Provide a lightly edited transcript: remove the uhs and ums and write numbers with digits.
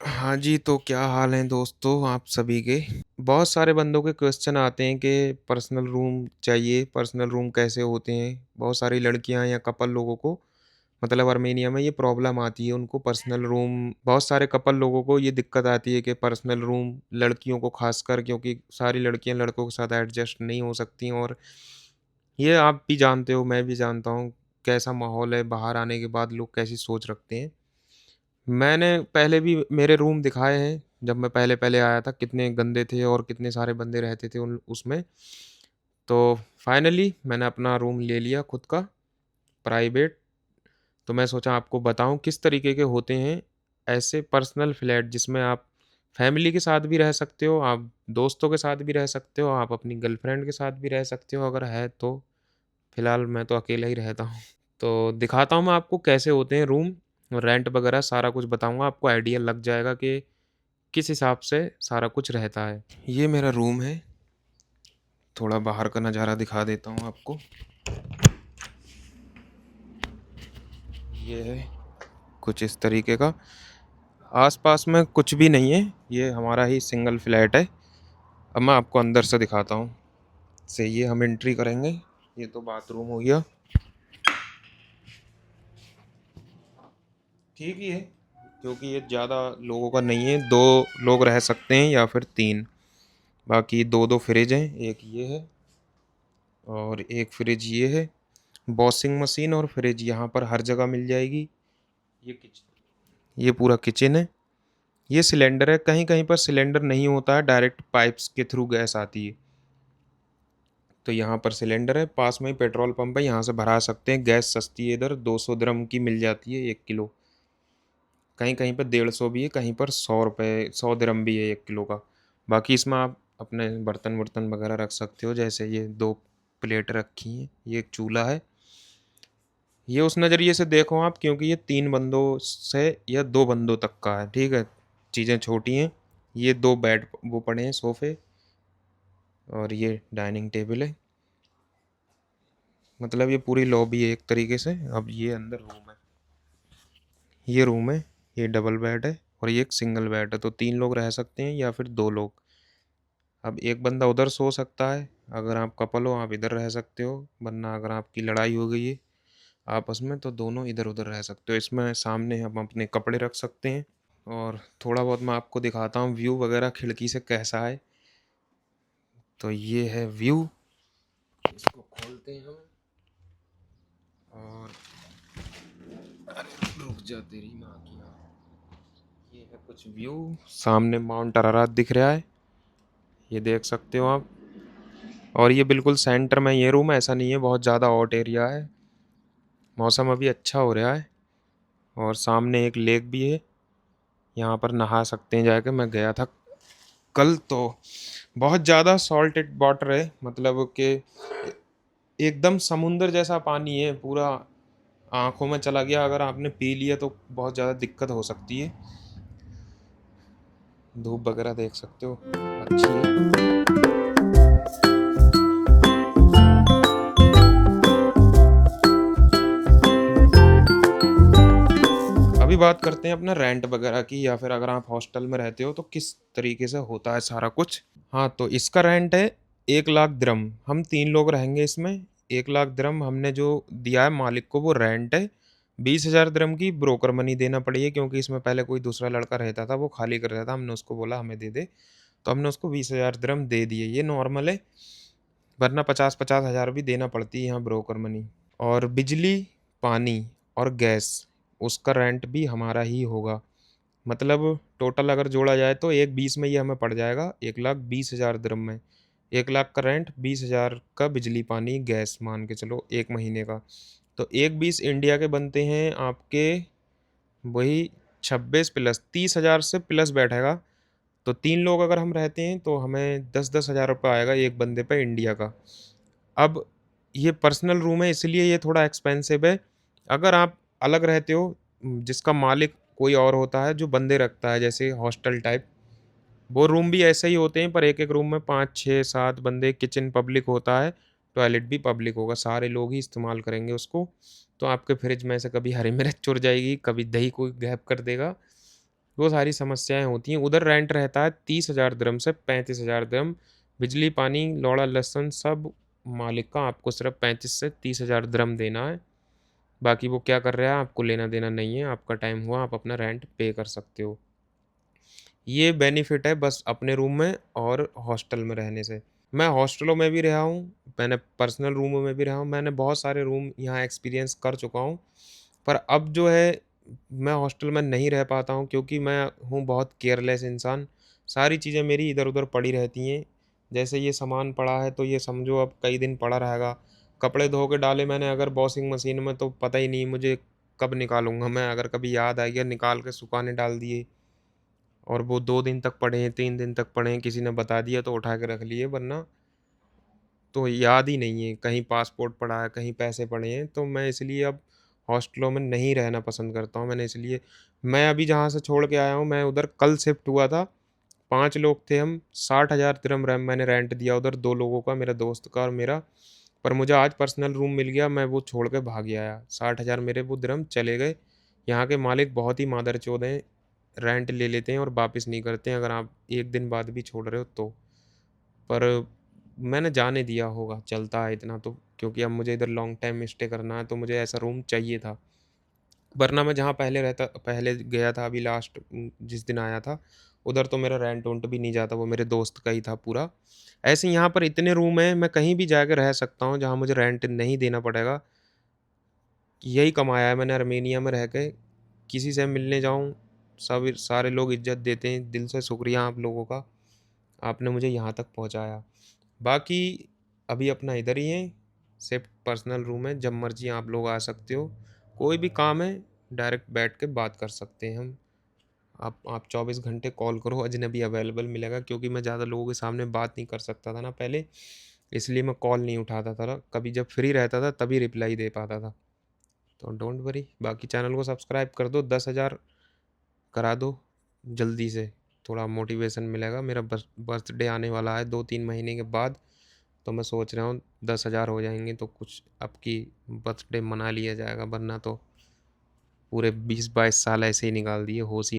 हाँ जी, तो क्या हाल हैं दोस्तों आप सभी के? बहुत सारे बंदों के क्वेश्चन आते हैं कि पर्सनल रूम चाहिए, पर्सनल रूम कैसे होते हैं? बहुत सारी लड़कियाँ या कपल लोगों को मतलब अर्मेनिया में ये प्रॉब्लम आती है उनको पर्सनल रूम बहुत सारे कपल लोगों को ये दिक्कत आती है कि पर्सनल रूम लड़कियों को ख़ासकर क्योंकि सारी लड़कियाँ लड़कों के साथ एडजस्ट नहीं हो सकती और ये आप भी जानते हो, मैं भी जानता हूँ, कैसा माहौल है, बाहर आने के बाद लोग कैसी सोच रखते हैं। मैंने पहले भी मेरे रूम दिखाए हैं, जब मैं पहले-पहले आया था, कितने गंदे थे और कितने सारे बंदे रहते थे उन उसमें। तो फाइनली मैंने अपना रूम ले लिया खुद का, प्राइवेट। तो मैं सोचा आपको बताऊँ किस तरीके के होते हैं ऐसे पर्सनल फ्लैट जिसमें आप फैमिली के साथ भी रह सकते हो, आप दोस्तों के साथ भी रह सकते हो, आप अपनी गर्लफ्रेंड के साथ भी रह सकते हो अगर है तो। फिलहाल मैं तो अकेला ही रहता हूँ। तो दिखाता हूँ मैं आपको कैसे होते हैं रूम, रेंट वगैरह सारा कुछ बताऊँगा, आपको आइडिया लग जाएगा कि किस हिसाब से सारा कुछ रहता है। ये मेरा रूम है, थोड़ा बाहर का नज़ारा दिखा देता हूँ आपको। ये है कुछ इस तरीके का। आस-पास में कुछ भी नहीं है, ये हमारा ही सिंगल फ्लैट है। अब मैं आपको अंदर से दिखाता हूँ। से ये हम एंट्री करेंगे, ये तो बाथरूम हो गया। ठीक ही है, क्योंकि ये ज़्यादा लोगों का नहीं है, 2 लोग रह सकते हैं या फिर 3। बाकी 2-2 फ्रिज हैं, एक ये है और एक फ्रिज ये है। वॉशिंग मशीन और फ्रिज यहाँ पर हर जगह मिल जाएगी। ये किचन, ये पूरा किचन है। ये सिलेंडर है, कहीं-कहीं पर सिलेंडर नहीं होता है, डायरेक्ट पाइप्स के थ्रू गैस आती है। तो यहाँ पर सिलेंडर है, पास में ही पेट्रोल पंप है, यहाँ से भरा सकते हैं। गैस सस्ती है इधर, 200 दिरहम की मिल जाती है 1 किलो। कहीं-कहीं पे 150 भी है, कहीं पर 100 रुपए 100 दिरहम भी है 1 किलो का। बाकी इसमें आप अपने बर्तन-वर्तन वगैरह रख सकते हो, जैसे ये 2 प्लेट रखी हैं, ये एक चूल्हा है। ये उस नज़रिए से देखो आप क्योंकि ये 3 बंदों से या 2 बंदों तक का है, ठीक है? चीज़ें छोटी हैं। ये 2 बेड वो पड़े हैं सोफ़े और ये डाइनिंग टेबल है। मतलब ये पूरी लॉबी है एक तरीके से। अब ये अंदर रूम है। ये रूम है, ये डबल बेड है और ये एक सिंगल बेड है, तो 3 लोग रह सकते हैं या फिर 2 लोग। अब एक बंदा उधर सो सकता है, अगर आप कपल हो आप इधर रह सकते हो, वरना अगर आपकी लड़ाई हो गई है आपस में तो दोनों इधर-उधर रह सकते हो। इसमें सामने हम अपने कपड़े रख सकते हैं और थोड़ा बहुत मैं आपको दिखाता हूँ व्यू वगैरह खिड़की से कैसा है। तो ये है व्यू, इसको खोलते हैं हम और अरे रुक जा तेरी माँ की नाक। ये है कुछ व्यू, सामने माउंट अरारात दिख रहा है, ये देख सकते हो आप। और ये बिल्कुल सेंटर में ये रूम है, ऐसा नहीं है बहुत ज़्यादा हॉट एरिया है। मौसम अभी अच्छा हो रहा है और सामने एक लेक भी है, यहाँ पर नहा सकते हैं जाके। मैं गया था कल तो बहुत ज़्यादा सॉल्टेड वाटर है, मतलब कि एकदम समुंदर जैसा पानी है, पूरा आँखों में चला गया। अगर आपने पी लिया तो बहुत ज़्यादा दिक्कत हो सकती है। धूप वगैरह देख सकते हो, अच्छी है। अभी बात करते हैं अपना रेंट वगैरह की या फिर अगर आप हॉस्टल में रहते हो तो किस तरीके से होता है सारा कुछ। हाँ, तो इसका रेंट है 1,00,000 दिरहम। हम 3 लोग रहेंगे इसमें। 1,00,000 दिरहम हमने जो दिया है मालिक को वो रेंट है। 20,000 दिरहम की ब्रोकर मनी देना पड़ी है क्योंकि इसमें पहले कोई दूसरा लड़का रहता था, वो खाली कर रहा था। हमने उसको बोला हमें दे दे, तो हमने उसको 20,000 दिरहम दे दिए। ये नॉर्मल है, वरना 50-50 हज़ार भी देना पड़ती है यहाँ ब्रोकर मनी। और बिजली, पानी और गैस, उसका रेंट भी हमारा ही होगा। मतलब टोटल अगर जोड़ा जाए तो 1,20 में ये हमें पड़ जाएगा, 1,20,000 दिरहम में। 1,00,000 का रेंट, 20,000 का बिजली, पानी, गैस मान के चलो 1 महीने का। तो 1,20 इंडिया के बनते हैं आपके वही 26 प्लस 30,000 से प्लस बैठेगा। तो 3 लोग अगर हम रहते हैं तो हमें 10-10 हज़ार रुपये आएगा एक बंदे पे इंडिया का। अब ये पर्सनल रूम है इसलिए ये थोड़ा एक्सपेंसिव है। अगर आप अलग रहते हो, जिसका मालिक कोई और होता है जो बंदे रखता है जैसे हॉस्टल टाइप, वो रूम भी ऐसे ही होते हैं पर एक-एक रूम में 5, 6, 7 बंदे, किचन पब्लिक होता है, टॉयलेट भी पब्लिक होगा, सारे लोग ही इस्तेमाल करेंगे उसको। तो आपके फ्रिज में से कभी हरी मिर्च चुर जाएगी, कभी दही कोई गैब कर देगा, वो सारी समस्याएँ होती हैं। उधर रेंट रहता है 30,000 दिरहम से 35,000 दिरहम। बिजली, पानी, लौड़ा लहसुन सब मालिक का, आपको सिर्फ़ 35 से 30,000 दिरहम देना है। बाकी वो क्या कर रहा है आपको लेना-देना नहीं है, आपका टाइम हुआ आप अपना रेंट पे कर सकते हो। ये बेनिफिट है बस अपने रूम में और हॉस्टल में रहने से। मैं हॉस्टलों में भी रहा हूँ, मैंने पर्सनल रूमों में भी रहा हूँ, मैंने बहुत सारे रूम यहाँ एक्सपीरियंस कर चुका हूँ। पर अब जो है मैं हॉस्टल में नहीं रह पाता हूँ क्योंकि मैं हूँ बहुत केयरलेस इंसान। सारी चीज़ें मेरी इधर-उधर पड़ी रहती हैं। जैसे ये सामान पड़ा है तो ये समझो अब कई दिन पड़ा रहेगा। कपड़े धो के डाले मैंने अगर वॉशिंग मशीन में तो पता ही नहीं मुझे कब निकालूँगा मैं, अगर कभी याद आ गया निकाल के सुखाने डाल दिए। और वो 2 दिन तक पड़े हैं, 3 दिन तक पड़े हैं, किसी ने बता दिया तो उठा के रख लिए, वरना तो याद ही नहीं है। कहीं पासपोर्ट पड़ा है, कहीं पैसे पड़े हैं, तो मैं इसलिए अब हॉस्टलों में नहीं रहना पसंद करता हूँ। मैंने इसलिए मैं अभी जहाँ से छोड़ के आया हूँ, मैं उधर कल शिफ्ट हुआ था। 5 लोग थे हम, 60,000 दिरहम मैंने रेंट दिया उधर 2 लोगों का, मेरे दोस्त का और मेरा। पर मुझे आज पर्सनल रूम मिल गया, मैं वो छोड़ के भाग ही आया। 60,000 मेरे वो दिरहम चले गए। यहाँ के मालिक बहुत ही मादरचोद हैं, रेंट ले लेते हैं और वापस नहीं करते हैं अगर आप 1 दिन बाद भी छोड़ रहे हो तो। पर मैंने जाने दिया होगा, चलता है इतना तो, क्योंकि अब मुझे इधर लॉन्ग टाइम स्टे करना है, तो मुझे ऐसा रूम चाहिए था। वरना मैं जहाँ पहले गया था अभी लास्ट जिस दिन आया था, उधर तो मेरा रेंट-वेंट भी नहीं जाता, वो मेरे दोस्त का ही था पूरा। ऐसे ही यहाँ पर इतने रूम हैं, मैं कहीं भी जाके रह सकता हूँ, जहाँ मुझे रेंट नहीं देना पड़ेगा। यही कमाया है मैंने आर्मेनिया में रह के, किसी से मिलने जाऊँ, सब सारे लोग इज़्ज़त देते हैं, दिल से शुक्रिया आप लोगों का, आपने मुझे यहाँ तक पहुँचाया। बाकी अभी अपना इधर ही है, सिर्फ़ पर्सनल रूम है, जब मर्ज़ी आप लोग आ सकते हो। कोई भी काम है, डायरेक्ट बैठ के बात कर सकते हैं हम। आप 24 घंटे कॉल करो, अजनबी अवेलेबल मिलेगा, क्योंकि मैं ज़्यादा लोगों के सामने बात नहीं कर सकता था ना पहले, इसलिए मैं कॉल नहीं उठाता था। कभी जब फ्री रहता था तभी रिप्लाई दे पाता था। तो डोंट वरी, बाकी चैनल को सब्सक्राइब कर दो, 10,000 करा दो जल्दी से, थोड़ा मोटिवेशन मिलेगा। मेरा बर्थडे आने वाला है 2-3 महीने के बाद, तो मैं सोच रहा हूँ 10,000 हो जाएँगे तो कुछ अब की बर्थडे मना लिया जाएगा, वरना तो पूरे 20-22 साल ऐसे ही निकाल दिए होश ही